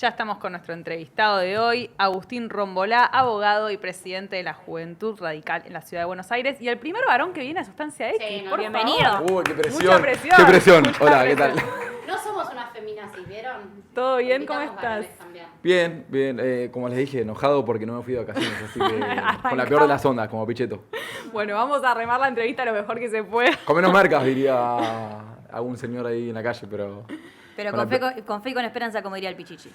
Ya estamos con nuestro entrevistado de hoy, Agustín Rombolá, abogado y presidente de la Juventud Radical en la Ciudad de Buenos Aires y el primer varón que viene a Sustancia X. Sí, no, por bienvenido. favor. Uy, qué presión. Mucha presión. Qué presión. Mucha Hola, presión. ¿qué tal? No somos unas feminazis, ¿vieron? ¿Todo bien? ¿Cómo Invitamos estás? varones también. Bien, bien. Como les dije, enojado porque no me fui de vacaciones, así que con la peor de las ondas, como Pichetto. Bueno, vamos a remar la entrevista lo mejor que se pueda. Con menos marcas, diría algún señor ahí en la calle, pero... Pero Con con fe y con esperanza, como diría el Pichichi.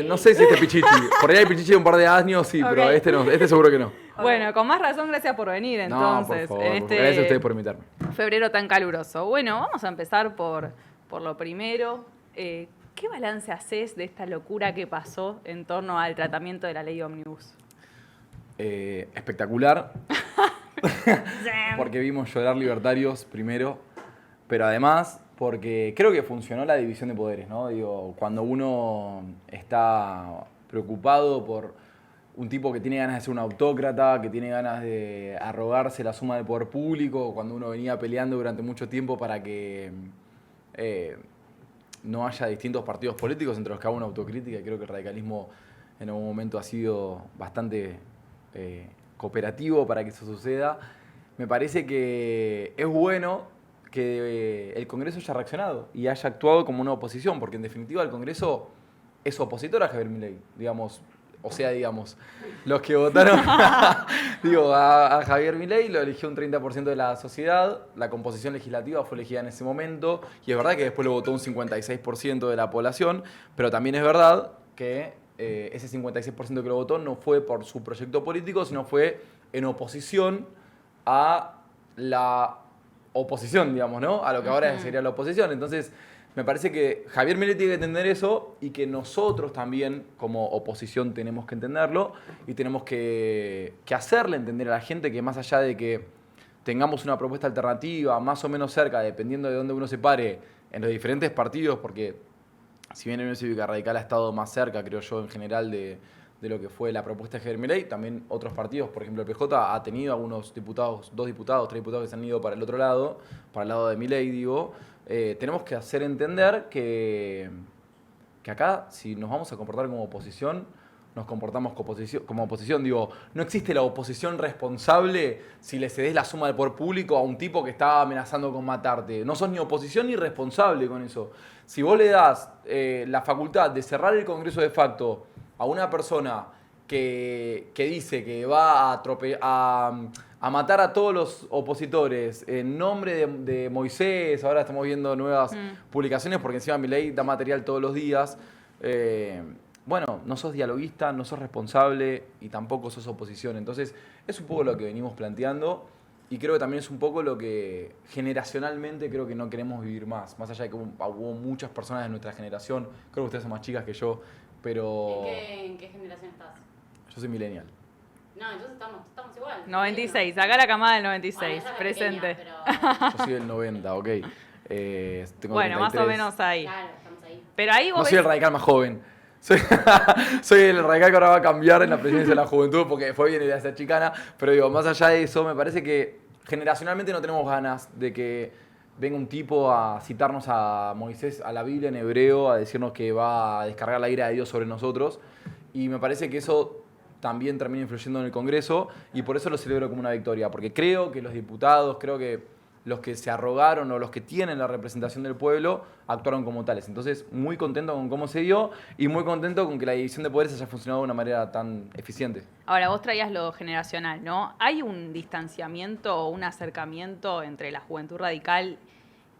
no sé si este Pichichi. Por ahí hay Pichichi de un par de años, sí, pero Ok. este no, este seguro que no. Bueno, con más razón, gracias por venir entonces. No, por favor, en este gracias a ustedes por invitarme. febrero tan caluroso. Bueno, vamos a empezar por lo primero. ¿Qué balance haces de esta locura que pasó en torno al tratamiento de la ley Ómnibus? Espectacular, porque vimos llorar libertarios primero, pero además porque creo que funcionó la división de poderes, ¿no? Digo, cuando uno está preocupado por un tipo que tiene ganas de ser un autócrata, que tiene ganas de arrogarse la suma del poder público, cuando uno venía peleando durante mucho tiempo para que no haya distintos partidos políticos entre los que haga una autocrítica, y creo que el radicalismo en algún momento ha sido bastante cooperativo para que eso suceda. Me parece que es bueno que el Congreso haya reaccionado y haya actuado como una oposición, porque en definitiva el Congreso es opositor a Javier Milei, digamos. O sea, digamos, los que votaron a Javier Milei lo eligió un 30% de la sociedad, la composición legislativa fue elegida en ese momento, y es verdad que después lo votó un 56% de la población, pero también es verdad que ese 56% que lo votó no fue por su proyecto político, sino fue en oposición a la oposición, digamos, ¿no? A lo que ahora sería la oposición. Entonces, me parece que Javier Milei tiene que entender eso y que nosotros también, como oposición, tenemos que entenderlo y tenemos que hacerle entender a la gente que más allá de que tengamos una propuesta alternativa, más o menos cerca, dependiendo de dónde uno se pare en los diferentes partidos, porque si bien la Unión Cívica Radical ha estado más cerca, creo yo, en general, de lo que fue la propuesta de Javier Milei, también otros partidos, por ejemplo el PJ ha tenido algunos diputados, 2 diputados, 3 diputados que se han ido para el otro lado, para el lado de Milei, digo. Tenemos que hacer entender que acá, si nos vamos a comportar como oposición, nos comportamos como oposición. Digo, no existe la oposición responsable si le cedes la suma del poder público a un tipo que está amenazando con matarte. No sos ni oposición ni responsable con eso. Si vos le das la facultad de cerrar el Congreso de facto a una persona que dice que va a matar a todos los opositores en nombre de Moisés, ahora estamos viendo nuevas publicaciones porque encima Milei da material todos los días, bueno, no sos dialoguista, no sos responsable y tampoco sos oposición. Entonces, es un poco lo que venimos planteando y creo que también es un poco lo que generacionalmente creo que no queremos vivir más. Más allá de que hubo muchas personas de nuestra generación, creo que ustedes son más chicas que yo, pero... ¿En qué generación estás? Yo soy millennial. No, entonces estamos igual. 96, acá la camada del 96, Bueno, esa es presente. pequeña, pero... Yo soy del 90, ok. Tengo Bueno, más o 33. menos ahí. Claro, estamos ahí. Pero ahí vos No soy el ves... radical más joven. Soy el radical que ahora va a cambiar en la presidencia de la juventud porque fue bien idea de ser chicana. Pero digo, más allá de eso, me parece que generacionalmente no tenemos ganas de que venga un tipo a citarnos a Moisés, a la Biblia en hebreo, a decirnos que va a descargar la ira de Dios sobre nosotros. Y me parece que eso también termina influyendo en el Congreso y por eso lo celebro como una victoria. Porque creo que los diputados, creo que los que se arrogaron o los que tienen la representación del pueblo actuaron como tales. Entonces, muy contento con cómo se dio y muy contento con que la división de poderes haya funcionado de una manera tan eficiente. Ahora, vos traías lo generacional, ¿no? ¿Hay un distanciamiento o un acercamiento entre la juventud radical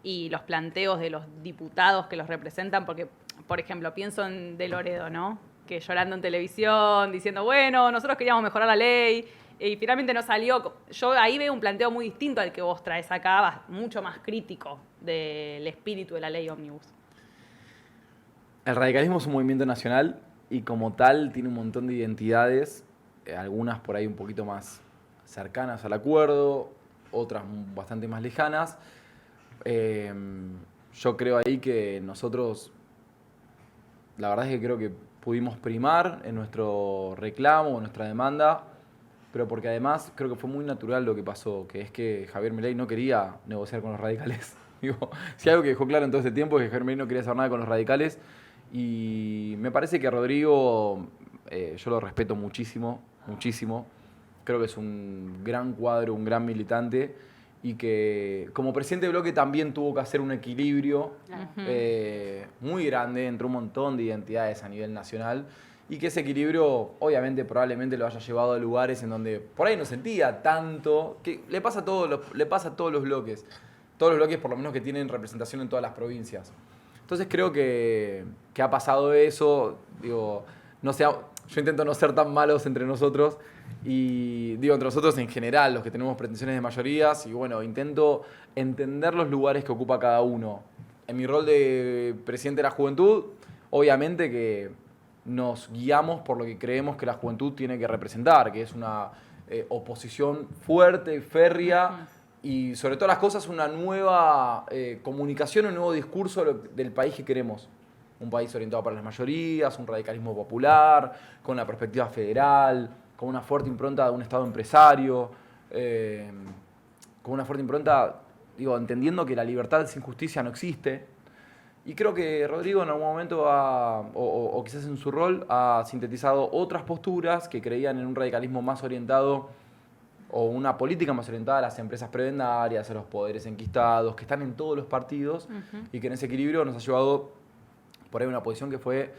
y los planteos de los diputados que los representan? Porque, por ejemplo, pienso en De Loredo, ¿no? Que llorando en televisión, diciendo, bueno, nosotros queríamos mejorar la ley y finalmente no salió. Yo ahí veo un planteo muy distinto al que vos traes acá, mucho más crítico del espíritu de la ley Ómnibus. El radicalismo es un movimiento nacional y como tal tiene un montón de identidades, algunas por ahí un poquito más cercanas al acuerdo, otras bastante más lejanas. Yo creo ahí que nosotros, la verdad es que creo que pudimos primar en nuestro reclamo, en nuestra demanda, pero porque además creo que fue muy natural lo que pasó, que es que Javier Milei no quería negociar con los radicales. Digo, si algo que dejó claro en todo este tiempo es que Javier Milei no quería hacer nada con los radicales Y me parece que Rodrigo, yo lo respeto muchísimo, muchísimo. Creo que es un gran cuadro, un gran militante y que como presidente de bloque también tuvo que hacer un equilibrio muy grande entre un montón de identidades a nivel nacional y que ese equilibrio obviamente probablemente lo haya llevado a lugares en donde por ahí no sentía tanto, que le pasa a todos los bloques por lo menos que tienen representación en todas las provincias. Entonces creo que ha pasado eso, digo, no sé, yo intento no ser tan malos entre nosotros y digo entre nosotros en general, los que tenemos pretensiones de mayorías y bueno, intento entender los lugares que ocupa cada uno. En mi rol de presidente de la juventud, obviamente que nos guiamos por lo que creemos que la juventud tiene que representar, que es una oposición fuerte, férrea y sobre todas las cosas una nueva comunicación, un nuevo discurso del país que queremos. Un país orientado para las mayorías, un radicalismo popular, con una perspectiva federal, con una fuerte impronta de un Estado empresario, con una fuerte impronta, digo, entendiendo que la libertad sin justicia no existe. Y creo que Rodrigo en algún momento, o quizás en su rol, ha sintetizado otras posturas que creían en un radicalismo más orientado o una política más orientada a las empresas prebendarias, a los poderes enquistados, que están en todos los partidos y que en ese equilibrio nos ha llevado por ahí una posición que fue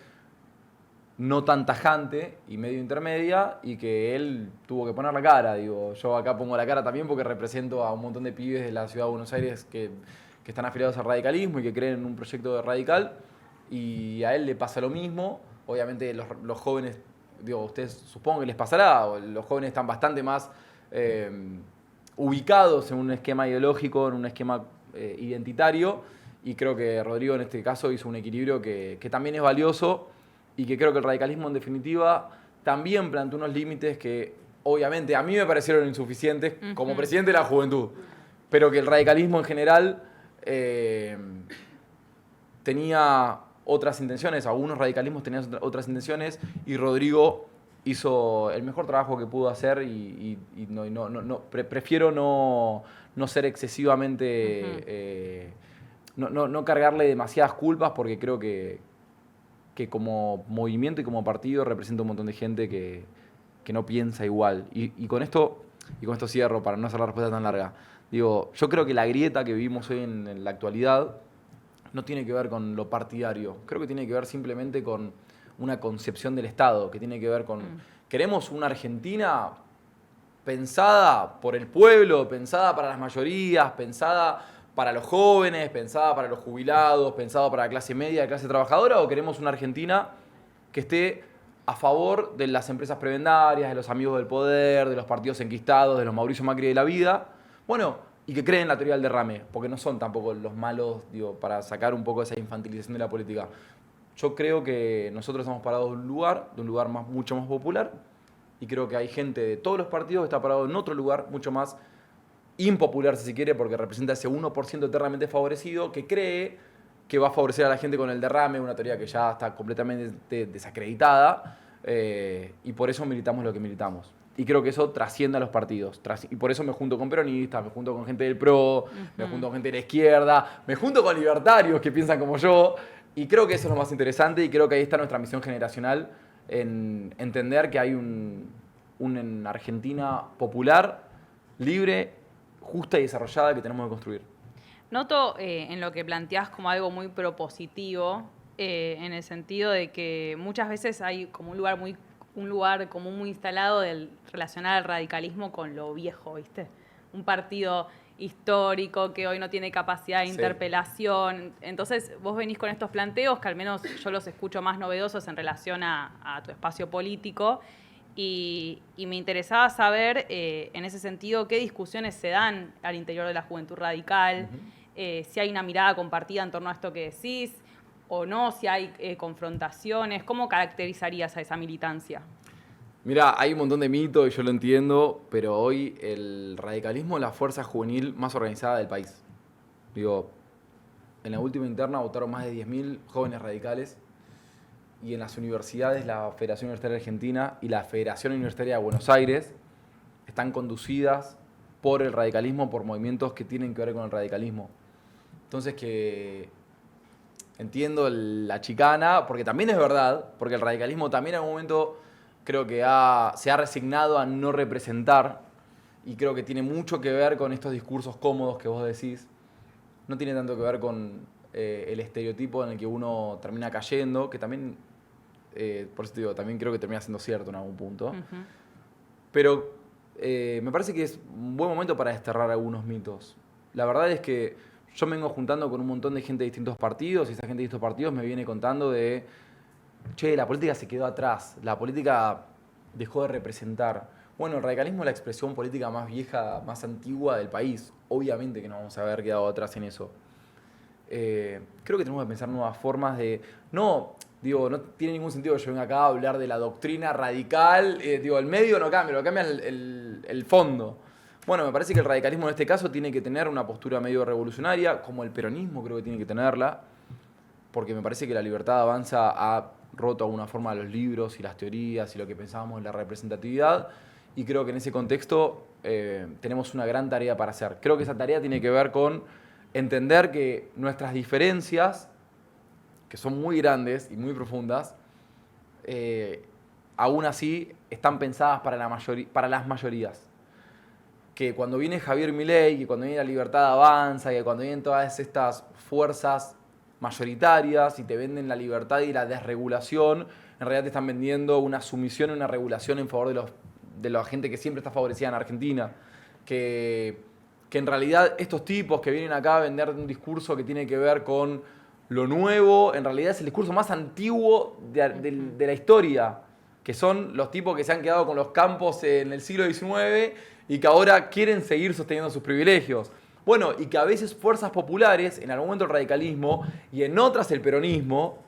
no tan tajante y medio intermedia y que él tuvo que poner la cara. Digo, yo acá pongo la cara también porque represento a un montón de pibes de la ciudad de Buenos Aires que están afiliados al radicalismo y que creen en un proyecto de radical y a él le pasa lo mismo. Obviamente los jóvenes, digo, ustedes supongo que les pasará, los jóvenes están bastante más ubicados en un esquema ideológico, en un esquema identitario y creo que Rodrigo en este caso hizo un equilibrio que también es valioso y que creo que el radicalismo en definitiva también planteó unos límites que obviamente a mí me parecieron insuficientes como presidente de la juventud, pero que el radicalismo en general tenía otras intenciones, algunos radicalismos tenían otras intenciones y Rodrigo hizo el mejor trabajo que pudo hacer y prefiero no ser excesivamente, no cargarle demasiadas culpas porque creo que como movimiento y como partido representa un montón de gente que no piensa igual. Y con esto cierro para no hacer la respuesta tan larga. Digo, yo creo que la grieta que vivimos hoy en la actualidad no tiene que ver con lo partidario. Creo que tiene que ver simplemente con una concepción del Estado, que tiene que ver con... Queremos una Argentina pensada por el pueblo, pensada para las mayorías, pensada para los jóvenes, pensada para los jubilados, pensada para la clase media, la clase trabajadora, o queremos una Argentina que esté a favor de las empresas prebendarias, de los amigos del poder, de los partidos enquistados, de los Mauricio Macri de la vida, bueno, y que creen en la teoría del derrame, porque no son tampoco los malos, digo, para sacar un poco esa infantilización de la política. Yo creo que nosotros estamos parados de un lugar mucho más popular, y creo que hay gente de todos los partidos que está parado en otro lugar mucho más impopular, si se quiere, porque representa ese 1% eternamente favorecido que cree que va a favorecer a la gente con el derrame, una teoría que ya está completamente desacreditada, y por eso militamos lo que militamos. Y creo que eso trasciende a los partidos. Y por eso me junto con peronistas, me junto con gente del PRO, me junto con gente de la izquierda, me junto con libertarios que piensan como yo. Y creo que eso es lo más interesante y creo que ahí está nuestra misión generacional en entender que hay una Argentina popular, libre, justa y desarrollada que tenemos que construir. Noto en lo que planteás como algo muy propositivo, en el sentido de que muchas veces hay como un lugar común muy instalado del relacionar al radicalismo con lo viejo, ¿viste? Un partido histórico que hoy no tiene capacidad de interpelación. Entonces vos venís con estos planteos que al menos yo los escucho más novedosos en relación a tu espacio político y me interesaba saber en ese sentido qué discusiones se dan al interior de la juventud radical, si hay una mirada compartida en torno a esto que decís o no, si hay confrontaciones. ¿Cómo caracterizarías a esa militancia? Mira, hay un montón de mitos y yo lo entiendo, pero hoy el radicalismo es la fuerza juvenil más organizada del país. Digo, en la última interna votaron más de 10.000 jóvenes radicales y en las universidades, la Federación Universitaria Argentina y la Federación Universitaria de Buenos Aires están conducidas por el radicalismo, por movimientos que tienen que ver con el radicalismo. Entonces que entiendo la chicana, porque también es verdad, porque el radicalismo también en algún momento creo que se ha resignado a no representar, y creo que tiene mucho que ver con estos discursos cómodos que vos decís. No tiene tanto que ver con el estereotipo en el que uno termina cayendo, que también, por eso te digo, también creo que termina siendo cierto en algún punto. Ujú. Pero me parece que es un buen momento para desterrar algunos mitos. La verdad es que yo me vengo juntando con un montón de gente de distintos partidos, y esa gente de distintos partidos me viene contando de, che, la política se quedó atrás, la política dejó de representar. Bueno, el radicalismo es la expresión política más vieja, más antigua del país. Obviamente que no vamos a haber quedado atrás en eso. Creo que tenemos que pensar nuevas formas de... No tiene ningún sentido que yo venga acá a hablar de la doctrina radical. El medio no cambia, lo cambia el fondo. Bueno, me parece que el radicalismo en este caso tiene que tener una postura medio revolucionaria, como el peronismo creo que tiene que tenerla, porque me parece que la Libertad Avanza ha roto de alguna forma los libros y las teorías y lo que pensábamos en la representatividad, y creo que en ese contexto tenemos una gran tarea para hacer. Creo que esa tarea tiene que ver con entender que nuestras diferencias, que son muy grandes y muy profundas, aún así están pensadas para las mayorías. Que cuando viene Javier Milei, que cuando viene la Libertad Avanza, que cuando vienen todas estas fuerzas mayoritarias y te venden la libertad y la desregulación, en realidad te están vendiendo una sumisión y una regulación en favor de la gente que siempre está favorecida en Argentina. Que en realidad estos tipos que vienen acá a vender un discurso que tiene que ver con lo nuevo, en realidad es el discurso más antiguo de la historia, que son los tipos que se han quedado con los campos en el siglo XIX y que ahora quieren seguir sosteniendo sus privilegios. Bueno, y que a veces fuerzas populares, en algún momento el radicalismo y en otras el peronismo,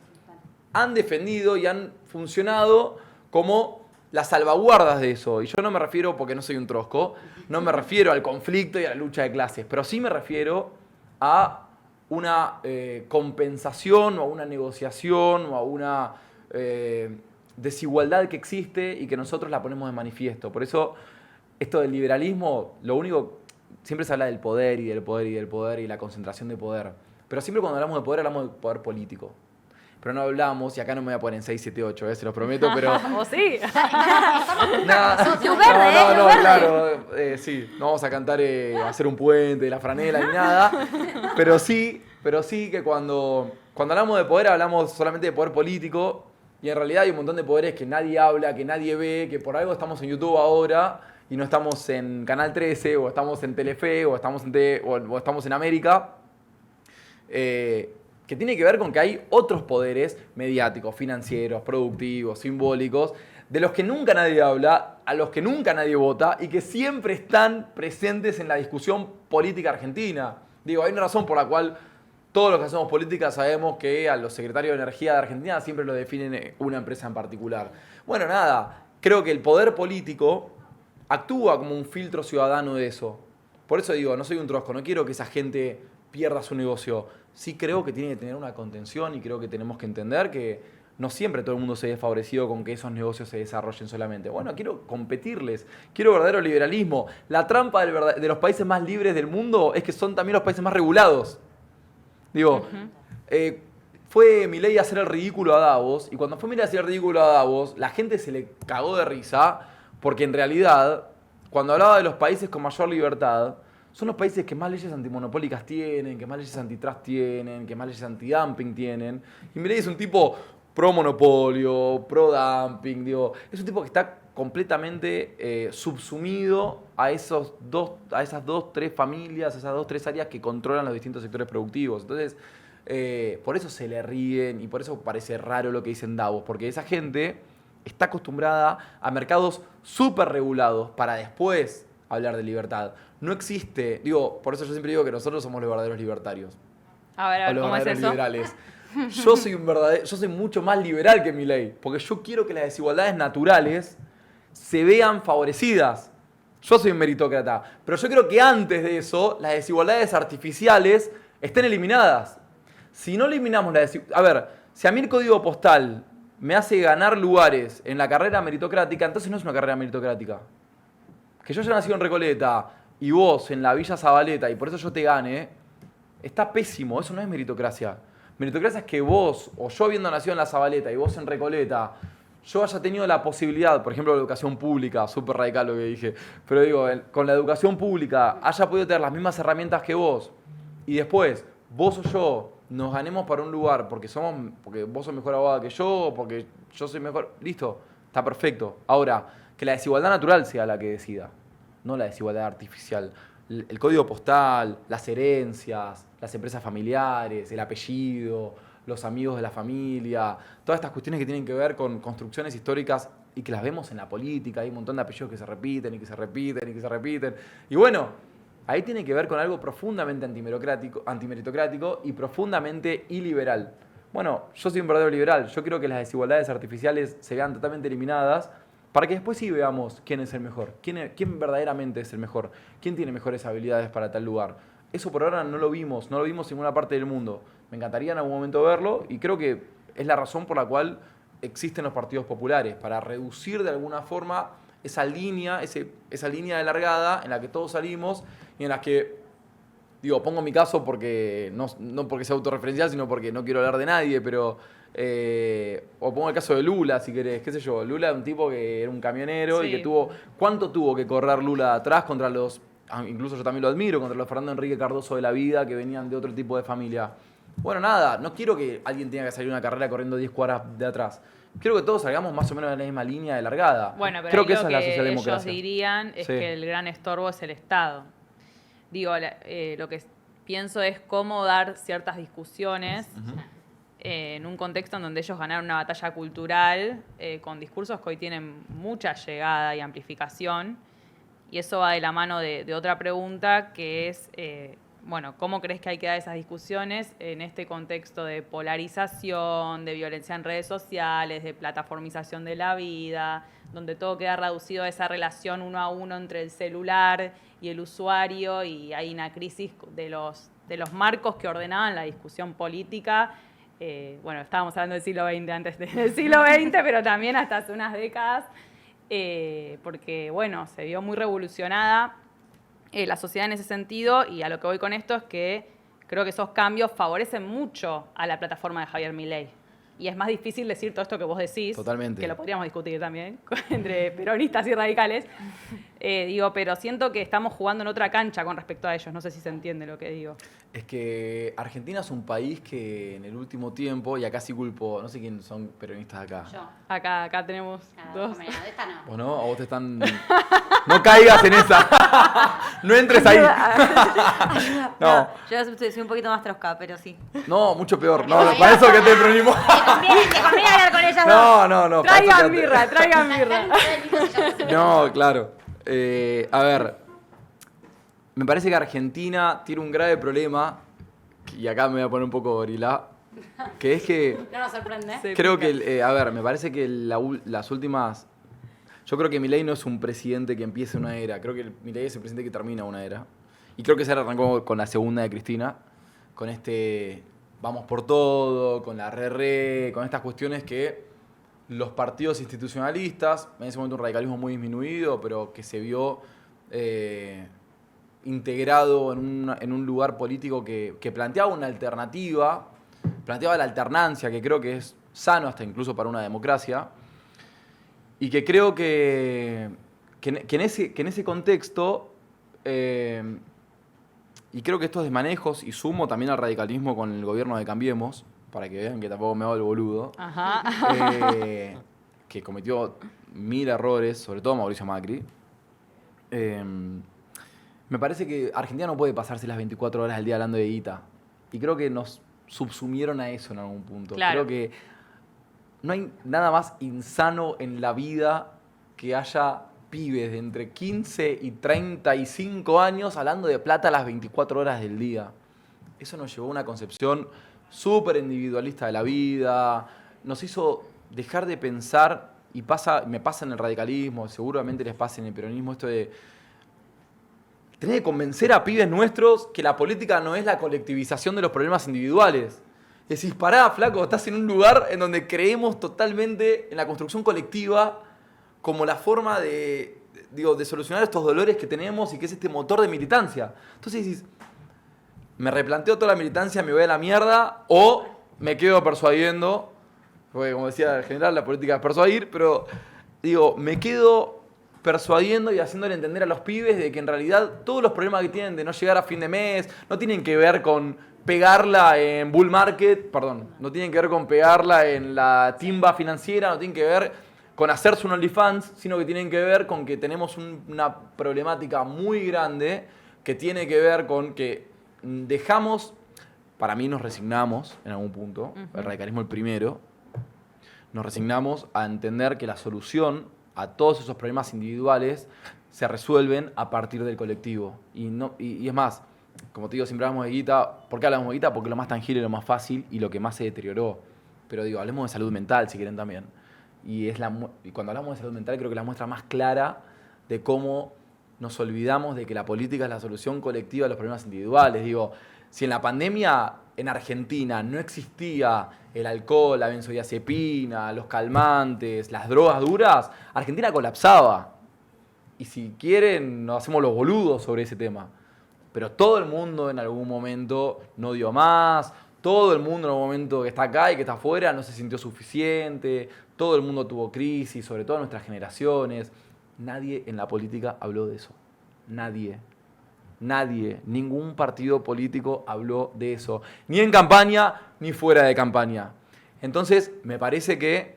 han defendido y han funcionado como las salvaguardas de eso. Y yo no me refiero, porque no soy un trosco, no me refiero al conflicto y a la lucha de clases, pero sí me refiero a una compensación o a una negociación o a una desigualdad que existe y que nosotros la ponemos de manifiesto. Por eso, esto del liberalismo, lo único, siempre se habla del poder y del poder y del poder y la concentración de poder. Pero siempre cuando hablamos de poder, hablamos de poder político. Pero no hablamos, y acá no me voy a poner en 6, 7, 8, se los prometo, pero... ¿O sí? Luz verde, luz verde. Claro, sí, no vamos a cantar hacer un puente, la franela y nada, pero sí que cuando hablamos de poder hablamos solamente de poder político, y en realidad hay un montón de poderes que nadie habla, que nadie ve, que por algo estamos en YouTube ahora y no estamos en Canal 13 o estamos en Telefe o estamos en América, que tiene que ver con que hay otros poderes mediáticos, financieros, productivos, simbólicos, de los que nunca nadie habla, a los que nunca nadie vota y que siempre están presentes en la discusión política argentina. Hay una razón por la cual todos los que hacemos política sabemos que a los secretarios de Energía de Argentina siempre lo definen una empresa en particular. Bueno, nada, creo que el poder político actúa como un filtro ciudadano de eso. Por eso digo, no soy un trosco, no quiero que esa gente pierda su negocio. Sí creo que tiene que tener una contención y creo que tenemos que entender que no siempre todo el mundo se ve favorecido con que esos negocios se desarrollen solamente. Bueno, quiero competirles, quiero verdadero liberalismo. La trampa de los países más libres del mundo es que son también los países más regulados. Fue Milei a hacer el ridículo a Davos, y cuando fue Milei a hacer el ridículo a Davos, la gente se le cagó de risa, porque en realidad, cuando hablaba de los países con mayor libertad, son los países que más leyes antimonopólicas tienen, que más leyes antitrust tienen, que más leyes antidumping tienen. Y Milei es un tipo pro monopolio, pro dumping, es un tipo que está completamente subsumido a esas dos, tres familias, a esas dos, tres áreas que controlan los distintos sectores productivos. Entonces, por eso se le ríen y por eso parece raro lo que dicen Davos, porque esa gente está acostumbrada a mercados súper regulados para después hablar de libertad. No existe, por eso yo siempre digo que nosotros somos los verdaderos libertarios. A ver, los ¿cómo es verdaderos eso? liberales. Yo soy mucho más liberal que Milei, porque yo quiero que las desigualdades naturales se vean favorecidas. Yo soy un meritócrata, pero yo creo que antes de eso, las desigualdades artificiales estén eliminadas. Si no eliminamos la desigualdad... A ver, si a mí el código postal me hace ganar lugares en la carrera meritocrática, entonces no es una carrera meritocrática. Que yo haya nacido en Recoleta y vos en la Villa Zabaleta y por eso yo te gane, está pésimo, eso no es meritocracia. Meritocracia es que vos, o yo habiendo nacido en La Zabaleta y vos en Recoleta, yo haya tenido la posibilidad, por ejemplo, la educación pública, súper radical lo que dije, pero digo, con la educación pública haya podido tener las mismas herramientas que vos y después vos o yo nos ganemos para un lugar porque vos sos mejor abogada que yo, porque yo soy mejor, listo, está perfecto. Ahora, que la desigualdad natural sea la que decida, no la desigualdad artificial. El código postal, las herencias, las empresas familiares, el apellido, los amigos de la familia, todas estas cuestiones que tienen que ver con construcciones históricas y que las vemos en la política, hay un montón de apellidos que se repiten y que se repiten y que se repiten. Y bueno, ahí tiene que ver con algo profundamente antimeritocrático y profundamente iliberal. Bueno, yo soy un verdadero liberal, yo creo que las desigualdades artificiales se vean totalmente eliminadas para que después sí veamos quién es el mejor, quién verdaderamente es el mejor, quién tiene mejores habilidades para tal lugar. Eso por ahora no lo vimos en ninguna parte del mundo. Me encantaría en algún momento verlo y creo que es la razón por la cual existen los partidos populares, para reducir de alguna forma esa línea de largada en la que todos salimos y en la que, digo, pongo mi caso porque no porque sea autorreferencial, sino porque no quiero hablar de nadie, pero o pongo el caso de Lula, si querés, qué sé yo. Lula es un tipo que era un camionero Sí. y que ¿cuánto tuvo que correr Lula atrás contra incluso yo también lo admiro, contra los Fernando Enrique Cardoso de la vida que venían de otro tipo de familia? Bueno, nada, no quiero que alguien tenga que salir una carrera corriendo 10 cuadras de atrás. Quiero que todos salgamos más o menos de la misma línea de largada. Bueno, pero creo ahí que lo esa es la socialdemocracia. ellos dirían es Sí. que el gran estorbo es el Estado. Digo, lo que pienso es cómo dar ciertas discusiones en un contexto en donde ellos ganaron una batalla cultural con discursos que hoy tienen mucha llegada y amplificación. Y eso va de la mano de otra pregunta que es, bueno, ¿cómo crees que hay que dar esas discusiones en este contexto de polarización, de violencia en redes sociales, de plataformización de la vida, donde todo queda reducido a esa relación uno a uno entre el celular y el usuario y hay una crisis de los marcos que ordenaban la discusión política? Bueno, estábamos hablando del siglo XX antes del siglo XX, pero también hasta hace unas décadas, porque, bueno, se vio muy revolucionada la sociedad en ese sentido, y a lo que voy con esto es que creo que esos cambios favorecen mucho a la plataforma de Javier Milei. Y es más difícil decir todo esto que vos decís, Totalmente. que lo podríamos discutir también entre peronistas y radicales. Pero siento que estamos jugando en otra cancha con respecto a ellos. No sé si se entiende lo que digo. Es que Argentina es un país que en el último tiempo, y acá sí culpo, no sé quién son peronistas acá. Yo. Acá tenemos dos. Compañera, de esta no. ¿O no? ¿O vos te están...? No caigas en esa. No entres ahí. No, Yo soy un poquito más trosca, pero sí. no, mucho peor. No, para eso que te peronismo. Te conviene hablar con ellas dos. No. para eso Traigan quédate. birra, traigan birra. No, claro. A ver, me parece que Argentina tiene un grave problema, y acá me voy a poner un poco gorilá, que es que No nos sorprende. Sí. creo que, a ver, me parece que las últimas... Yo creo que Milei no es un presidente que empiece una era, creo que Milei es el presidente que termina una era. Y creo que se arrancó con la segunda de Cristina, con vamos por todo, con la con estas cuestiones que los partidos institucionalistas, en ese momento un radicalismo muy disminuido, pero que se vio integrado en un lugar político que planteaba una alternativa, planteaba la alternancia, que creo que es sano hasta incluso para una democracia, y que creo que en ese contexto, y creo que estos desmanejos, y sumo también al radicalismo con el gobierno de Cambiemos, para que vean que tampoco me hago el boludo, Ajá. que cometió 1000 errores, sobre todo Mauricio Macri. Me parece que Argentina no puede pasarse las 24 horas del día hablando de guita. Y creo que nos subsumieron a eso en algún punto. Claro. Creo que no hay nada más insano en la vida que haya pibes de entre 15 y 35 años hablando de plata las 24 horas del día. Eso nos llevó a una concepción súper individualista de la vida, nos hizo dejar de pensar, y me pasa en el radicalismo, seguramente les pasa en el peronismo, esto de tener que convencer a pibes nuestros que la política no es la colectivización de los problemas individuales. Decís, pará, flaco, estás en un lugar en donde creemos totalmente en la construcción colectiva como la forma de solucionar estos dolores que tenemos y que es este motor de militancia. Entonces decís, me replanteo toda la militancia, me voy a la mierda, o me quedo persuadiendo, porque como decía el general, la política es persuadir, pero digo, me quedo persuadiendo y haciéndole entender a los pibes de que en realidad todos los problemas que tienen de no llegar a fin de mes no tienen que ver con pegarla en bull market, perdón, no tienen que ver con pegarla en la timba financiera, no tienen que ver con hacerse un OnlyFans, sino que tienen que ver con que tenemos una problemática muy grande que tiene que ver con que dejamos, para mí nos resignamos en algún punto, el radicalismo el primero, nos resignamos a entender que la solución a todos esos problemas individuales se resuelven a partir del colectivo. Y es más, como te digo, siempre hablamos de guita. ¿Por qué hablamos de guita? Porque lo más tangible, lo más fácil y lo que más se deterioró. Pero digo, hablemos de salud mental, si quieren también. Y cuando hablamos de salud mental, creo que la muestra más clara de cómo nos olvidamos de que la política es la solución colectiva a los problemas individuales. Digo, si en la pandemia en Argentina no existía el alcohol, la benzodiazepina, los calmantes, las drogas duras, Argentina colapsaba. Y si quieren, nos hacemos los boludos sobre ese tema. Pero todo el mundo en algún momento no dio más, todo el mundo en algún momento que está acá y que está afuera no se sintió suficiente, todo el mundo tuvo crisis, sobre todo nuestras generaciones. Nadie en la política habló de eso. Nadie. Nadie, ningún partido político habló de eso. Ni en campaña, ni fuera de campaña. Entonces, me parece que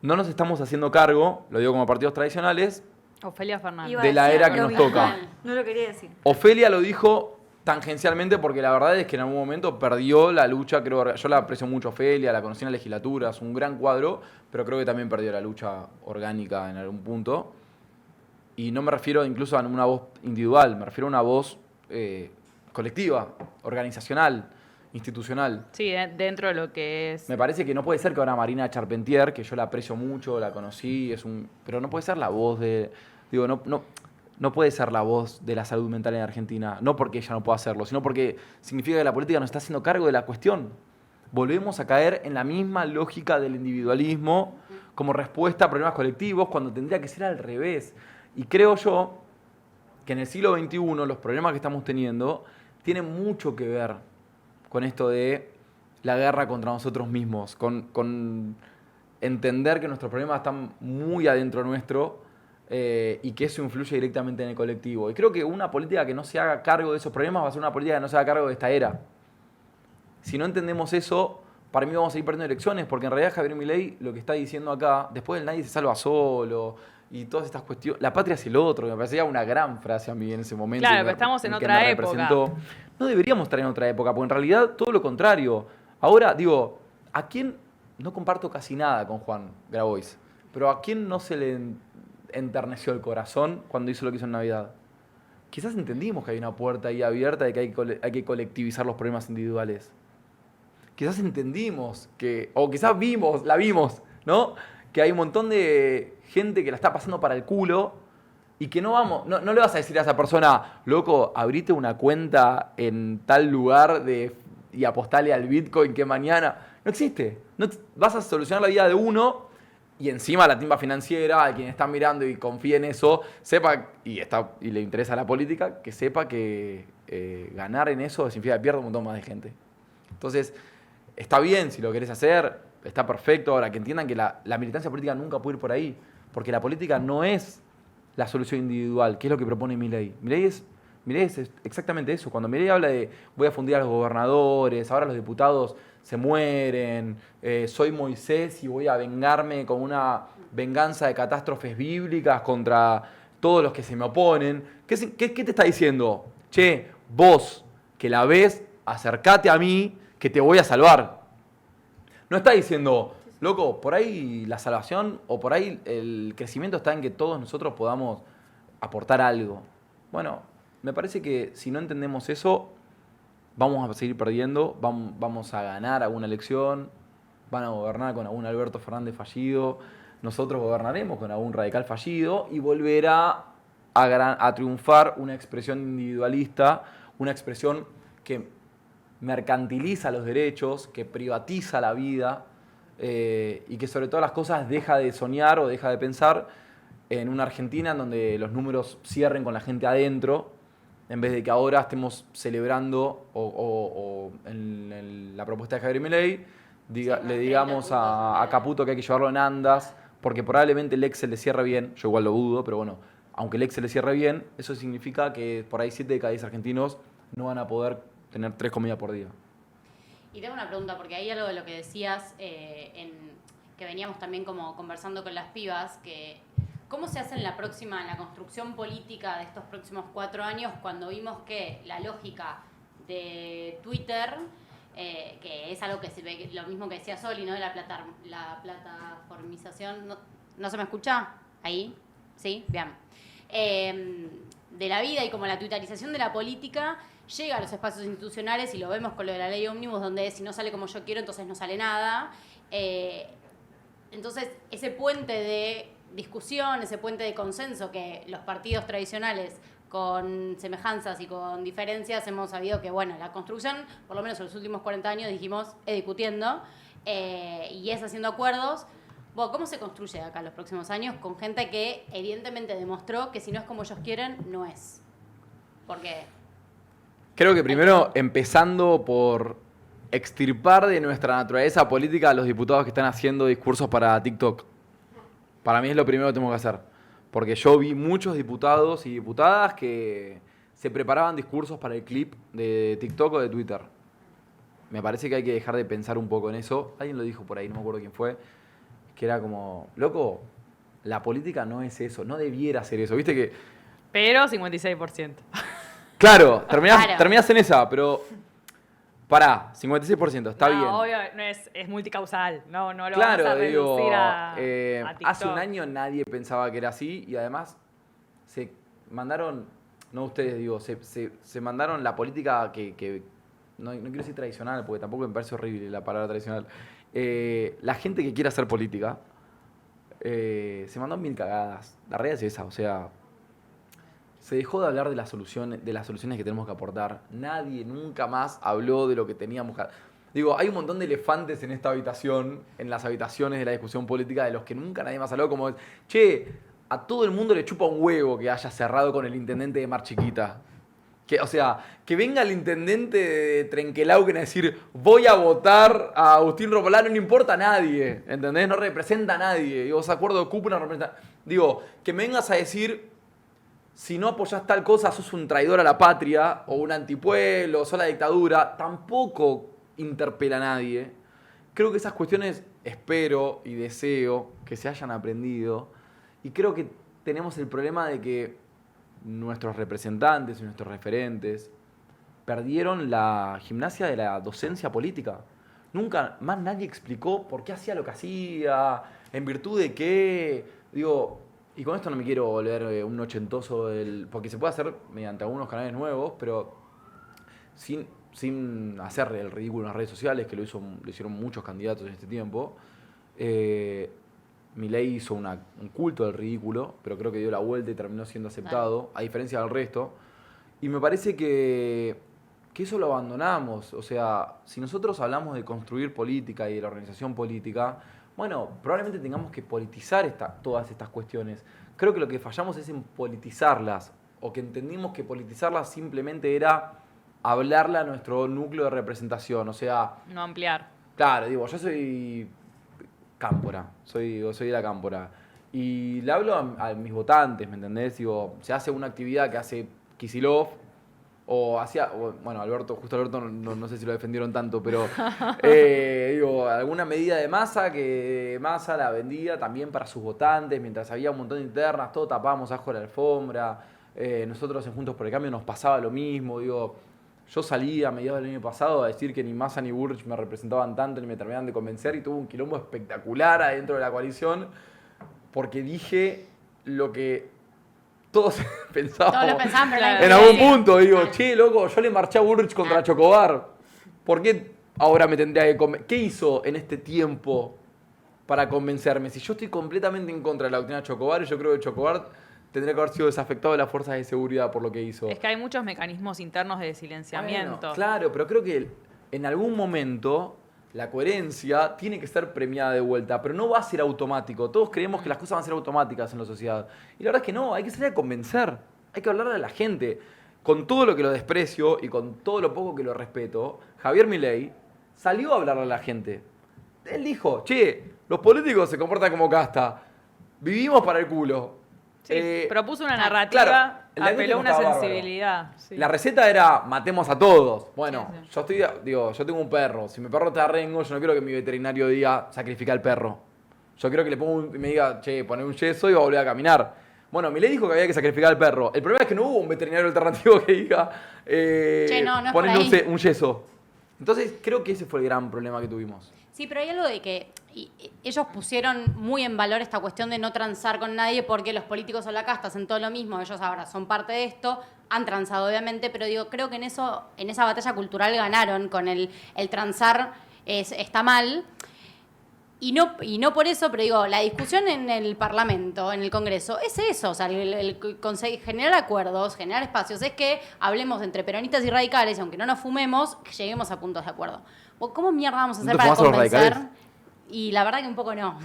no nos estamos haciendo cargo, lo digo como partidos tradicionales, Ofelia Fernández. Iba a de la decir era que lo nos mismo. toca. No lo quería decir. Ofelia lo dijo tangencialmente porque la verdad es que en algún momento perdió la lucha, creo, yo la aprecio mucho a Ofelia, la conocí en la legislatura, es un gran cuadro, pero creo que también perdió la lucha orgánica en algún punto. Y no me refiero incluso a una voz individual, me refiero a una voz colectiva, organizacional, institucional. Sí, dentro de lo que es... Me parece que no puede ser que ahora Marina Charpentier, que yo la aprecio mucho, la conocí, pero no puede ser la voz de... Digo, no puede ser la voz de la salud mental en Argentina, no porque ella no pueda hacerlo, sino porque significa que la política no está haciendo cargo de la cuestión. Volvemos a caer en la misma lógica del individualismo como respuesta a problemas colectivos cuando tendría que ser al revés. Y creo yo que en el siglo XXI los problemas que estamos teniendo tienen mucho que ver con esto de la guerra contra nosotros mismos, con entender que nuestros problemas están muy adentro nuestro y que eso influye directamente en el colectivo. Y creo que una política que no se haga cargo de esos problemas va a ser una política que no se haga cargo de esta era. Si no entendemos eso, para mí vamos a seguir perdiendo elecciones, porque en realidad Javier Milei lo que está diciendo acá, después del nadie se salva solo, y todas estas cuestiones, la patria es el otro, que me parecía una gran frase a mí en ese momento. Claro, pero estamos en otra época. No deberíamos estar en otra época, porque en realidad todo lo contrario. Ahora, digo, ¿a quién? No comparto casi nada con Juan Grabois, pero ¿a quién no se le enterneció el corazón cuando hizo lo que hizo en Navidad? Quizás entendimos que hay una puerta ahí abierta de que hay que colectivizar los problemas individuales. Quizás entendimos que, o quizás la vimos, ¿no? Que hay un montón de gente que la está pasando para el culo y que no le vas a decir a esa persona, loco, abrite una cuenta en tal lugar y apostale al Bitcoin que mañana. No existe. No, vas a solucionar la vida de uno y encima la timba financiera, a quien está mirando y confía en eso, sepa, y le interesa la política, que sepa que ganar en eso significa que pierde un montón más de gente. Entonces, está bien si lo querés hacer, está perfecto. Ahora, que entiendan que la militancia política nunca puede ir por ahí, porque la política no es la solución individual, que es lo que propone Milei. Milei es exactamente eso. Cuando Milei habla de voy a fundir a los gobernadores, ahora los diputados se mueren, soy Moisés y voy a vengarme con una venganza de catástrofes bíblicas contra todos los que se me oponen. ¿Qué te está diciendo? Che, vos que la ves, acercate a mí, que te voy a salvar. No está diciendo, loco, por ahí la salvación o por ahí el crecimiento está en que todos nosotros podamos aportar algo. Bueno, me parece que si no entendemos eso, vamos a seguir perdiendo, vamos a ganar alguna elección, van a gobernar con algún Alberto Fernández fallido, nosotros gobernaremos con algún radical fallido y volverá a triunfar una expresión individualista, una expresión que mercantiliza los derechos, que privatiza la vida y que sobre todas las cosas deja de soñar o deja de pensar en una Argentina en donde los números cierren con la gente adentro en vez de que ahora estemos celebrando o en la propuesta de Javier Milei le digamos a Caputo que hay que llevarlo en andas, porque probablemente el Excel le cierre bien, yo igual lo dudo, pero bueno, aunque el Excel le cierre bien, eso significa que por ahí 7 de cada 10 argentinos no van a poder tener 3 comidas por día. Y tengo una pregunta, porque hay algo de lo que decías, que veníamos también como conversando con las pibas, que ¿cómo se hace en la construcción política de estos próximos 4 años cuando vimos que la lógica de Twitter, que es algo que se ve, lo mismo que decía Soli, ¿no? La plataformización, ¿no se me escucha? ¿Ahí? ¿Sí? Bien. De la vida y como la tuitarización de la política llega a los espacios institucionales, y lo vemos con lo de la ley ómnibus, donde si no sale como yo quiero, entonces no sale nada. Entonces, ese puente de discusión, ese puente de consenso que los partidos tradicionales, con semejanzas y con diferencias, hemos sabido que, bueno, la construcción, por lo menos en los últimos 40 años, dijimos, discutiendo, y es haciendo acuerdos. Bueno, ¿cómo se construye acá en los próximos años con gente que evidentemente demostró que si no es como ellos quieren, no es? Porque Creo que primero, empezando por extirpar de nuestra naturaleza política a los diputados que están haciendo discursos para TikTok. Para mí es lo primero que tenemos que hacer. Porque yo vi muchos diputados y diputadas que se preparaban discursos para el clip de TikTok o de Twitter. Me parece que hay que dejar de pensar un poco en eso. Alguien lo dijo por ahí, no me acuerdo quién fue. Que era como, loco, la política no es eso, no debiera ser eso. Viste que... Pero 56%. Claro, terminás en esa, pero... Pará, 56%, está bien. Obvio, no es multicausal, no lo Claro, vamos a reducir digo, a TikTok. hace un año nadie pensaba que era así y además se mandaron, no ustedes, digo, se mandaron la política que no quiero decir tradicional porque tampoco me parece horrible la palabra tradicional. La gente que quiere hacer política se mandó 1000 cagadas. La realidad es esa, o sea, se dejó de hablar de las soluciones que tenemos que aportar. Nadie nunca más habló de lo que teníamos que... Digo, hay un montón de elefantes en esta habitación, en las habitaciones de la discusión política, de los que nunca nadie más habló, como, che, a todo el mundo le chupa un huevo que haya cerrado con el intendente de Mar Chiquita. O sea, que venga el intendente de Trenquelauquen a decir, voy a votar a Agustín Ropolano, no importa a nadie, ¿entendés? No representa a nadie. Digo, ¿se acuerdo de Cúpula? No representa... Digo, que me vengas a decir... Si no apoyás tal cosa, sos un traidor a la patria, o un antipueblo, o sos la dictadura, tampoco interpela a nadie. Creo que esas cuestiones espero y deseo que se hayan aprendido. Y creo que tenemos el problema de que nuestros representantes y nuestros referentes perdieron la gimnasia de la docencia política. Nunca más nadie explicó por qué hacía lo que hacía, en virtud de qué. Digo... Y con esto no me quiero volver un ochentoso, porque se puede hacer mediante algunos canales nuevos, pero sin hacer el ridículo en las redes sociales, que lo hicieron muchos candidatos en este tiempo. Milei hizo un culto del ridículo, pero creo que dio la vuelta y terminó siendo aceptado, a diferencia del resto. Y me parece que eso lo abandonamos. O sea, si nosotros hablamos de construir política y de la organización política... Bueno, probablemente tengamos que politizar todas estas cuestiones. Creo que lo que fallamos es en politizarlas, o que entendimos que politizarlas simplemente era hablarle a nuestro núcleo de representación, o sea... No ampliar. Claro, digo, yo soy cámpora, soy de la cámpora, y le hablo a mis votantes, ¿me entendés? Digo, se hace una actividad que hace Kicillof, bueno, Alberto no sé si lo defendieron tanto, pero digo, alguna medida de Massa que Massa la vendía también para sus votantes, mientras había un montón de internas, todo tapábamos abajo de la alfombra, nosotros en Juntos por el Cambio nos pasaba lo mismo, digo, yo salí a mediados del año pasado a decir que ni Massa ni Burrich me representaban tanto ni me terminaban de convencer y tuve un quilombo espectacular adentro de la coalición porque dije lo que... Todos pensábamos. Todos lo pensaban, pero en algún punto, digo, che, loco, yo le marché a Burrich contra Chocobar. ¿Por qué ahora me tendría que convencer? ¿Qué hizo en este tiempo para convencerme? Si yo estoy completamente en contra de la doctrina Chocobar, y yo creo que Chocobar tendría que haber sido desafectado de las fuerzas de seguridad por lo que hizo. Es que hay muchos mecanismos internos de silenciamiento. Bueno, claro, pero creo que en algún momento la coherencia tiene que ser premiada de vuelta, pero no va a ser automático. Todos creemos que las cosas van a ser automáticas en la sociedad. Y la verdad es que no, hay que salir a convencer, hay que hablarle a la gente. con todo lo que lo desprecio y con todo lo poco que lo respeto, Javier Milei salió a hablarle a la gente. Él dijo, che, los políticos se comportan como casta, vivimos para el culo. Sí, propuso una narrativa, claro, el apeló a una estaba bárbaro. sensibilidad. Sí. La receta era matemos a todos. Bueno, Sí, sí. yo tengo un perro. Si mi perro te arrengo, yo no quiero que mi veterinario diga sacrifica al perro. Yo quiero que le ponga me diga, che, poné un yeso y va a volver a caminar. Bueno, Milei dijo que había que sacrificar al perro. El problema es que no hubo un veterinario alternativo que diga Che, no es por ponle ahí. un yeso. Entonces creo que ese fue el gran problema que tuvimos. Sí, pero hay algo de que ellos pusieron muy en valor esta cuestión de no transar con nadie porque los políticos o la casta hacen todo lo mismo, ellos ahora son parte de esto, han transado obviamente, pero digo, creo que en esa batalla cultural ganaron con el transar está mal. Y no por eso, pero digo, la discusión en el Parlamento, en el Congreso, es eso, o sea, generar acuerdos, generar espacios, es que hablemos entre peronistas y radicales, y aunque no nos fumemos, que lleguemos a puntos de acuerdo. ¿Cómo mierda vamos a hacer ¿No te para fumás a los convencer? radicales? Y la verdad que un poco no.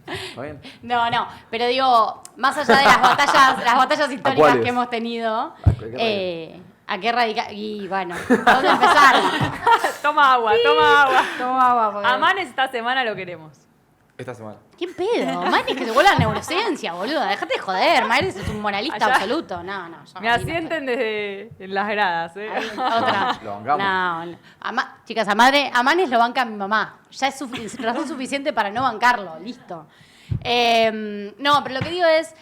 ¿Está bien? No, pero digo, más allá de las batallas históricas cuáles? que hemos tenido, qué ¿a qué radical? Y bueno, ¿dónde empezar? Toma agua, toma agua. Toma agua. Porque... A Manes esta semana lo queremos. Esta semana. ¿Qué pedo? Manes que se vuelva a neurociencia, boluda. Dejate de joder. Manes es un moralista Allá. absoluto. No. Me asienten desde en las gradas, ¿eh? Ahí, otra. Lo bancamos. No. Chicas, a Manes lo banca mi mamá. Ya es razón suficiente para no bancarlo. Listo. No, pero lo que digo es...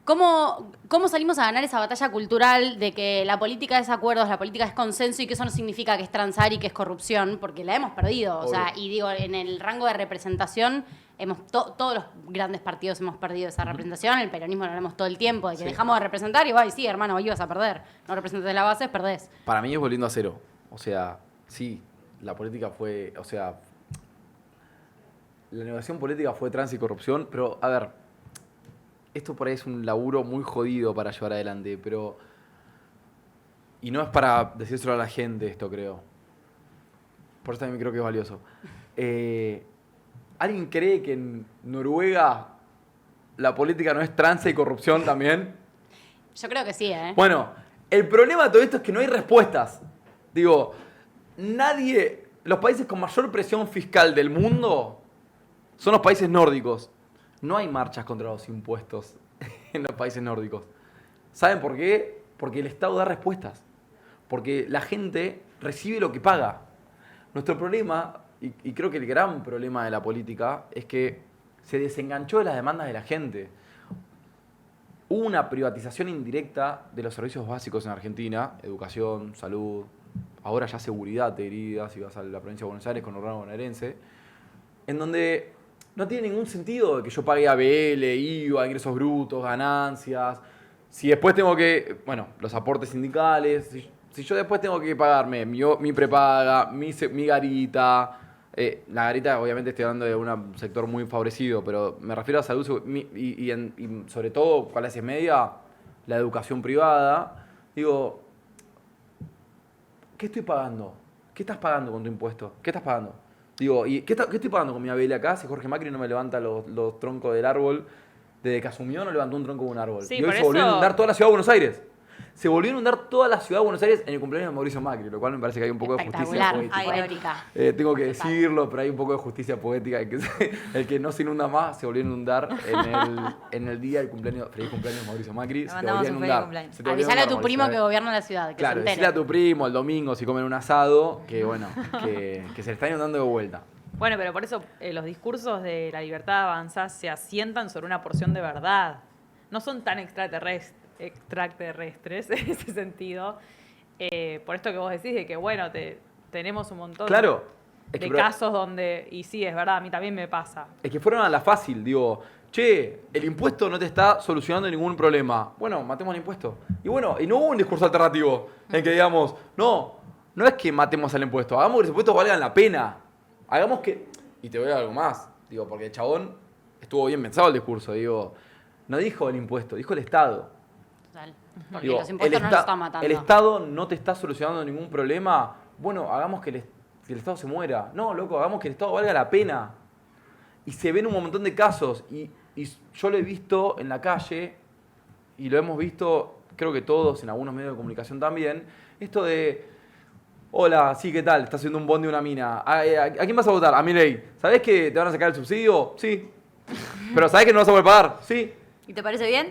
¿Cómo salimos a ganar esa batalla cultural de que la política es acuerdos, la política es consenso y que eso no significa que es transar y que es corrupción? Porque la hemos perdido. O sea, y digo, en el rango de representación, todos los grandes partidos hemos perdido esa representación. El peronismo lo hablamos todo el tiempo, de que dejamos de representar y sí, hermano, ibas a perder. No representas la base, perdés. Para mí es volviendo a cero. O sea, sí, la política fue, o sea, la negociación política fue trans y corrupción, pero a ver, esto por ahí es un laburo muy jodido para llevar adelante, pero... Y no es para decírselo a la gente esto, creo. Por eso también creo que es valioso. ¿Alguien cree que en Noruega la política no es trance y corrupción también? Yo creo que sí, ¿eh? Bueno, el problema de todo esto es que no hay respuestas. Digo, los países con mayor presión fiscal del mundo son los países nórdicos. No hay marchas contra los impuestos en los países nórdicos. ¿Saben por qué? Porque el Estado da respuestas. Porque la gente recibe lo que paga. Nuestro problema, y creo que el gran problema de la política, es que se desenganchó de las demandas de la gente. Hubo una privatización indirecta de los servicios básicos en Argentina, educación, salud, ahora ya seguridad, te diría, si vas a la provincia de Buenos Aires con Urbano bonaerense, en donde no tiene ningún sentido que yo pague ABL, IVA, ingresos brutos, ganancias. Si después tengo que, los aportes sindicales, si yo después tengo que pagarme mi prepaga, mi garita, la garita obviamente estoy hablando de un sector muy favorecido, pero me refiero a salud y sobre todo clase media, la educación privada. Digo, ¿qué estoy pagando? ¿Qué estás pagando con tu impuesto? ¿Qué estás pagando? Digo, ¿y qué estoy pagando con mi ABL acá si Jorge Macri no me levanta los troncos del árbol? Desde que asumió no levantó un tronco de un árbol. Sí, y hoy por se volvió a eso... inundar toda la ciudad de Buenos Aires. Se volvió a inundar toda la ciudad de Buenos Aires en el cumpleaños de Mauricio Macri, lo cual me parece que hay un poco de justicia Espectacular, poética. poética. Tengo que decirlo, pero hay un poco de justicia poética. El que no se inunda más se volvió a inundar en el día del cumpleaños, feliz cumpleaños Mauricio Macri. Le Se te mandamos volvió a un feliz inundar. cumpleaños. Se te volvió a Avisale a inundar, tu primo Mauricio, que gobierna la ciudad, que claro, se decirle entere. a tu primo el domingo si comen un asado, que que se le está inundando de vuelta. Bueno, pero por eso los discursos de la libertad avanza se asientan sobre una porción de verdad. No son tan extraterrestres en ese sentido. Por esto que vos decís de que, tenemos un montón de casos donde... Y sí, es verdad, a mí también me pasa. Es que fueron a la fácil, digo, che, el impuesto no te está solucionando ningún problema. Bueno, matemos el impuesto. Y y no hubo un discurso alternativo en que digamos, no es que matemos el impuesto, hagamos que los impuestos valgan la pena. Hagamos que... Y te voy a dar algo más, digo, porque el chabón estuvo bien pensado el discurso, digo, no dijo el impuesto, dijo el Estado. Total. Porque Digo, los impuestos no nos están matando. El Estado no te está solucionando ningún problema. Bueno, hagamos que el Estado se muera. No, loco, hagamos que el Estado valga la pena. Y se ven un montón de casos. Y yo lo he visto en la calle y lo hemos visto creo que todos, en algunos medios de comunicación también, esto de, hola, sí, ¿qué tal? Estás haciendo un bondi de una mina. ¿A quién vas a votar? A Milei. ¿Sabés que te van a sacar el subsidio? Sí. ¿Pero sabés que no vas a poder pagar? Sí. ¿Y te parece bien?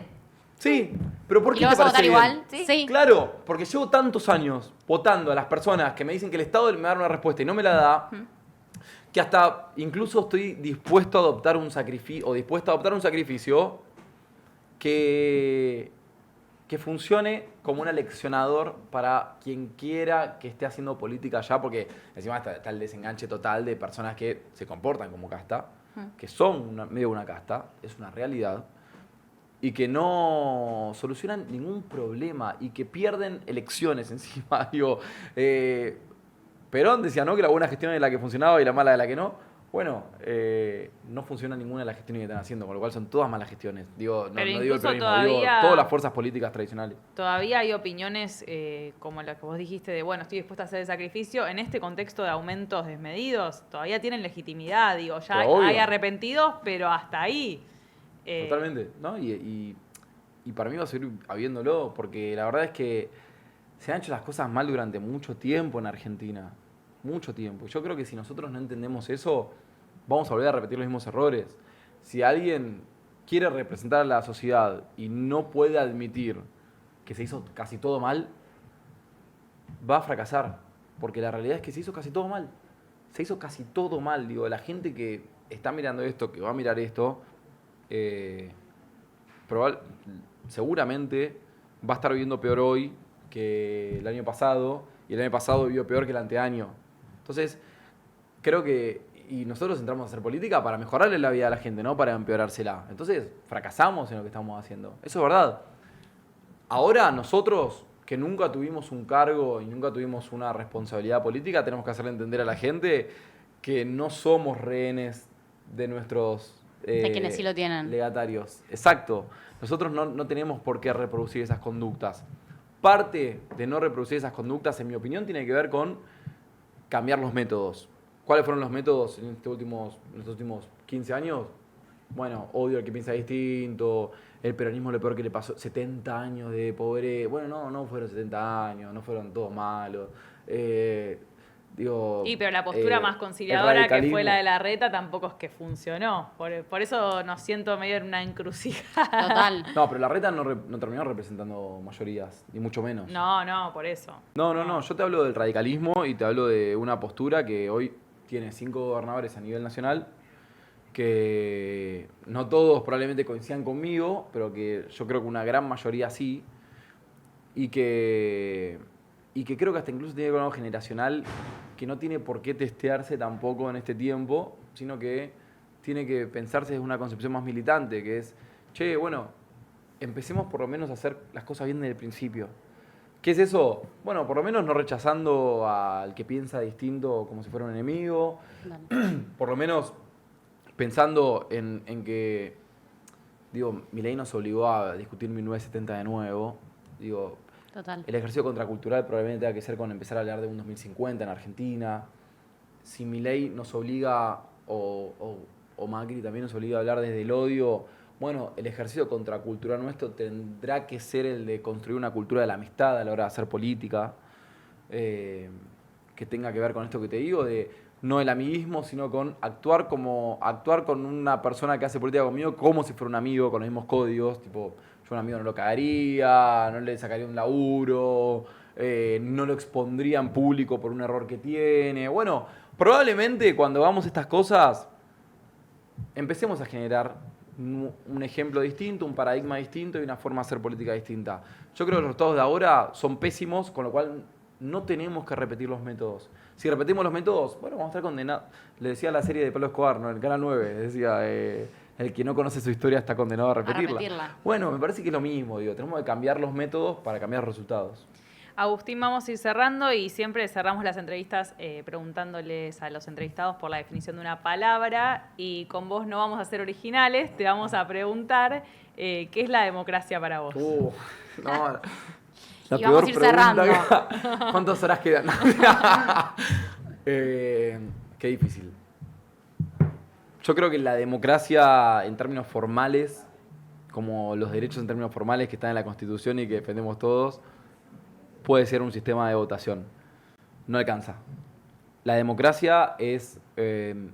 Sí. ¿Pero por ¿Y qué lo te vas a parece votar bien? igual? Sí. Claro, porque llevo tantos años votando a las personas que me dicen que el Estado me va a dar una respuesta y no me la da, que hasta incluso estoy dispuesto a adoptar un sacrificio, o dispuesto a adoptar un sacrificio que funcione como un aleccionador para quien quiera que esté haciendo política allá, porque encima está el desenganche total de personas que se comportan como casta, que son medio una casta, es una realidad, y que no solucionan ningún problema y que pierden elecciones encima. Digo, Perón decía, ¿no?, que la buena gestión es la que funcionaba y la mala es la que no. Bueno, no funciona ninguna de las gestiones que están haciendo, con lo cual son todas malas gestiones. Digo, no Pero digo el incluso peronismo, digo todas las fuerzas políticas tradicionales. Todavía hay opiniones como la que vos dijiste de, bueno, estoy dispuesta a hacer el sacrificio. En este contexto de aumentos desmedidos, todavía tienen legitimidad. Digo, ya Pero obvio. hay arrepentidos, pero hasta ahí. Totalmente, ¿no? Y para mí va a seguir habiéndolo, porque la verdad es que se han hecho las cosas mal durante mucho tiempo en Argentina. Mucho tiempo. Yo creo que si nosotros no entendemos eso, vamos a volver a repetir los mismos errores. Si alguien quiere representar a la sociedad y no puede admitir que se hizo casi todo mal, va a fracasar. Porque la realidad es que se hizo casi todo mal. Se hizo casi todo mal. Digo, la gente que está mirando esto, que va a mirar esto, seguramente va a estar viviendo peor hoy que el año pasado, y el año pasado vivió peor que el anteaño. Entonces, creo que, y nosotros entramos a hacer política para mejorarle la vida a la gente, no para empeorársela. Entonces, fracasamos en lo que estamos haciendo. Eso es verdad. Ahora, nosotros, que nunca tuvimos un cargo y nunca tuvimos una responsabilidad política, tenemos que hacerle entender a la gente que no somos rehenes de nuestros de quienes sí lo tienen. legatarios. Exacto. Nosotros no tenemos por qué reproducir esas conductas. Parte de no reproducir esas conductas, en mi opinión, tiene que ver con cambiar los métodos. ¿Cuáles fueron los métodos en estos últimos 15 años? Bueno, odio al que piensa distinto, el peronismo lo peor que le pasó, 70 años de pobreza. Bueno, no fueron 70 años, no fueron todos malos. Pero la postura más conciliadora que fue la de Larreta tampoco es que funcionó. Por eso nos siento medio en una encrucijada. Total. No, pero Larreta no terminó representando mayorías, ni mucho menos. No, por eso. No, yo te hablo del radicalismo y te hablo de una postura que hoy tiene 5 gobernadores a nivel nacional, que no todos probablemente coincidan conmigo, pero que yo creo que una gran mayoría sí, y que creo que hasta incluso tiene que ver con algo generacional que no tiene por qué testearse tampoco en este tiempo, sino que tiene que pensarse desde una concepción más militante, que es, bueno, empecemos por lo menos a hacer las cosas bien desde el principio. ¿Qué es eso? Bueno, por lo menos no rechazando al que piensa distinto como si fuera un enemigo, por lo menos pensando en que, Milei nos obligó a discutir 1970 de nuevo, Total. el ejercicio contracultural probablemente tenga que ser con empezar a hablar de un 2050 en Argentina. Si Milei nos obliga, o Macri también nos obliga a hablar desde el odio, bueno, el ejercicio contracultural nuestro tendrá que ser el de construir una cultura de la amistad a la hora de hacer política, que tenga que ver con esto que te digo, de no el amiguismo, sino con actuar con una persona que hace política conmigo como si fuera un amigo, con los mismos códigos, tipo, yo a un amigo no lo cagaría, no le sacaría un laburo, no lo expondría en público por un error que tiene. Bueno, probablemente cuando hagamos estas cosas empecemos a generar un ejemplo distinto, un paradigma distinto y una forma de hacer política distinta. Yo creo que los resultados de ahora son pésimos, con lo cual no tenemos que repetir los métodos. Si repetimos los métodos, bueno, vamos a estar condenados. Le decía la serie de Pablo Escobar, ¿no? En el Canal 9, decía, el que no conoce su historia está condenado a repetirla. Bueno, me parece que es lo mismo, tenemos que cambiar los métodos para cambiar los resultados. Agustín, vamos a ir cerrando y siempre cerramos las entrevistas preguntándoles a los entrevistados por la definición de una palabra, y con vos no vamos a ser originales, te vamos a preguntar ¿qué es la democracia para vos? No, y vamos a ir cerrando. ¿Cuántas horas quedan? Qué difícil. Yo creo que la democracia, en términos formales, como los derechos en términos formales que están en la Constitución y que defendemos todos, puede ser un sistema de votación. No alcanza. La democracia es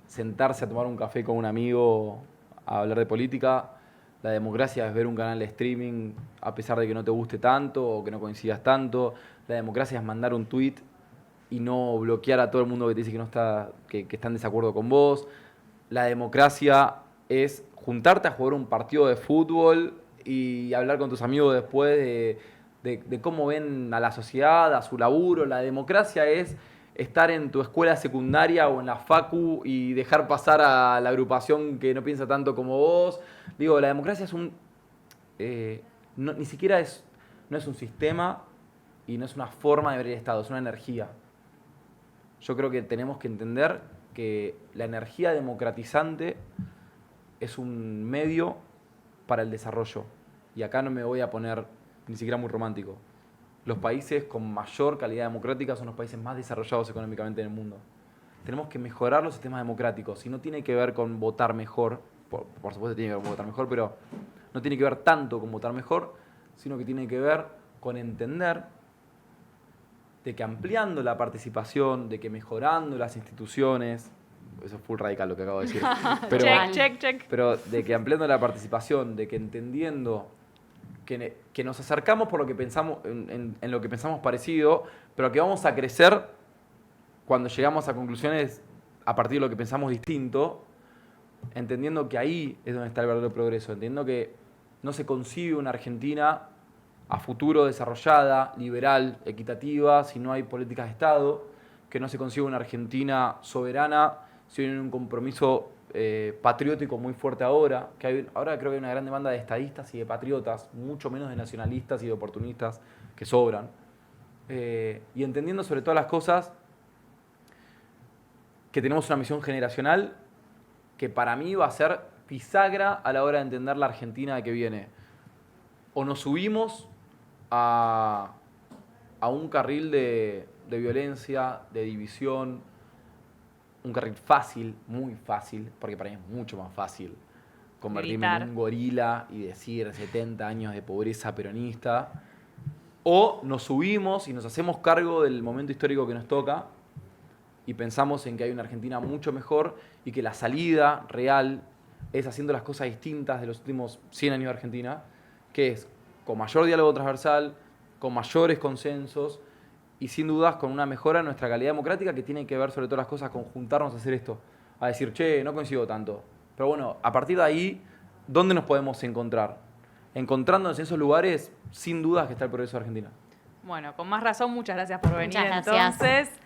sentarse a tomar un café con un amigo a hablar de política. La democracia es ver un canal de streaming a pesar de que no te guste tanto o que no coincidas tanto. La democracia es mandar un tweet y no bloquear a todo el mundo que te dice que no está, que está en desacuerdo con vos. La democracia es juntarte a jugar un partido de fútbol y hablar con tus amigos después de cómo ven a la sociedad, a su laburo. La democracia es estar en tu escuela secundaria o en la facu y dejar pasar a la agrupación que no piensa tanto como vos. Digo, la democracia es ni siquiera no es un sistema y no es una forma de ver el Estado, es una energía. Yo creo que tenemos que entender que la energía democratizante es un medio para el desarrollo. Y acá no me voy a poner ni siquiera muy romántico. Los países con mayor calidad democrática son los países más desarrollados económicamente en el mundo. Tenemos que mejorar los sistemas democráticos. Y no tiene que ver con votar mejor, por supuesto tiene que ver con votar mejor, pero no tiene que ver tanto con votar mejor, sino que tiene que ver con entender de que ampliando la participación, de que mejorando las instituciones, eso es full radical lo que acabo de decir, pero, check. pero de que ampliando la participación, de que entendiendo que nos acercamos por lo que pensamos, en lo que pensamos parecido, pero que vamos a crecer cuando llegamos a conclusiones a partir de lo que pensamos distinto, entendiendo que ahí es donde está el verdadero progreso, entendiendo que no se concibe una Argentina a futuro desarrollada, liberal, equitativa, si no hay políticas de Estado, que no se concibe una Argentina soberana, si no hay un compromiso patriótico muy fuerte ahora, ahora creo que hay una gran demanda de estadistas y de patriotas, mucho menos de nacionalistas y de oportunistas que sobran. Y entendiendo sobre todas las cosas que tenemos una misión generacional que para mí va a ser bisagra a la hora de entender la Argentina que viene. O nos subimos a un carril de violencia, de división, un carril fácil, muy fácil, porque para mí es mucho más fácil convertirme Gritar. en un gorila y decir 70 años de pobreza peronista. O nos subimos y nos hacemos cargo del momento histórico que nos toca y pensamos en que hay una Argentina mucho mejor y que la salida real es haciendo las cosas distintas de los últimos 100 años de Argentina, que es con mayor diálogo transversal, con mayores consensos y sin dudas con una mejora en nuestra calidad democrática que tiene que ver sobre todas las cosas con juntarnos a hacer esto, a decir, che, no coincido tanto. Pero bueno, a partir de ahí, ¿dónde nos podemos encontrar? Encontrándonos en esos lugares, sin dudas que está el progreso de Argentina. Bueno, con más razón, muchas gracias por venir Muchas gracias. entonces.